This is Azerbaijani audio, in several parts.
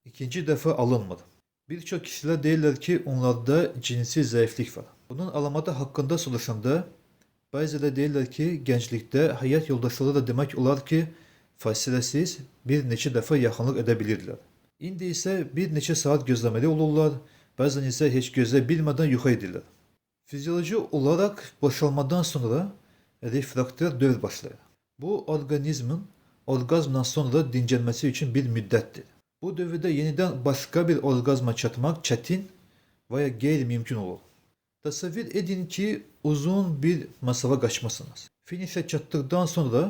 ikinci defa alınmadı. Birçok kişiler deyirlər ki, onlarda cinsi zayıflık var. Bunun alamatı hakkında soruşanda bəziləri deyirlər ki, gənclikdə həyat yoldaşları da demək olar ki, fasiləsiz bir neçə dəfə yaxınlıq edə bilirdilər. İndi isə bir neçə saat gözləməli olurlar, bəzən isə heç gözlə bilmədən yuxu edirlər. Fizyoloji olarak boşalmadan sonra refraktör dövr başlayır. Bu orqanizmin orqazmdan sonra dincəlməsi üçün bir müddətdir. Bu dövrdə yenidən başqa bir orqazma çatmaq çətin və ya qeyri-mümkün olur. Təsəvvür edin ki, uzun bir masafa qaçmasınız. Finişə çatdıqdan sonra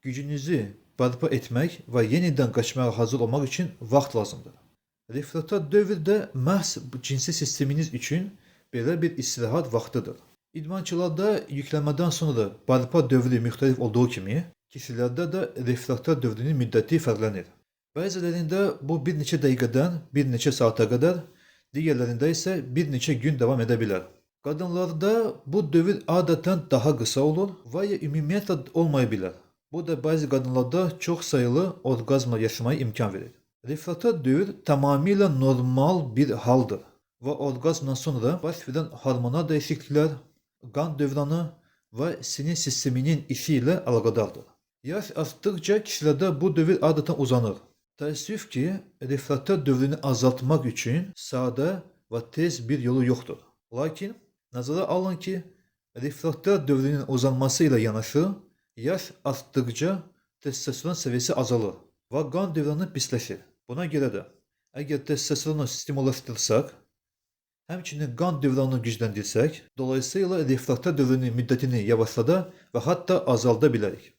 gücünüzü bərpa etmək və yenidən qaçmağa hazır olmaq üçün vaxt lazımdır. Refraktör dövrdə məhz cinsi sisteminiz üçün belə bir istirahat vaxtıdır. İdmançılarda yüklənmədən sonra bərpa dövrü müxtəlif olduğu kimi, kişilərdə də refraktör dövrünün müddəti fərqlənir. Bəzilərində bu bir neçə dəqiqədən bir neçə saata qədər, digərlərində isə bir neçə gün davam edə bilər. Qadınlarda bu dövr adətən daha qısa olur və ya ümumiyyətlə olmaya bilər. Bu da bəzi qadınlarda çox sayılı orqazmlar yaşamaya imkan verir. Refraktör dövr tamamilə normal bir haldır və orqazmdan sonra baş verən hormonal dəyişikliklər, qan dövranı və sinir sisteminin işi ilə əlaqədardır. Yaş artdıqca kişilərdə bu dövr adətən uzanır. Təəssüf ki, refraktör dövrünü azaltmaq üçün sadə və tez bir yolu yoxdur. Lakin nəzərə alın ki, refraktör dövrünün uzanması ilə yanaşı, yaş artdıqca testosteron səviyyəsi azalır və qan dövranı pisləşir. Buna görə də, əgər testosteronu stimullaşdırsaq, həmçinin qan dövranını gücləndirsək, dolayısıyla refraktör dövrünün müddətini yavaşlada və hətta azalda bilərik.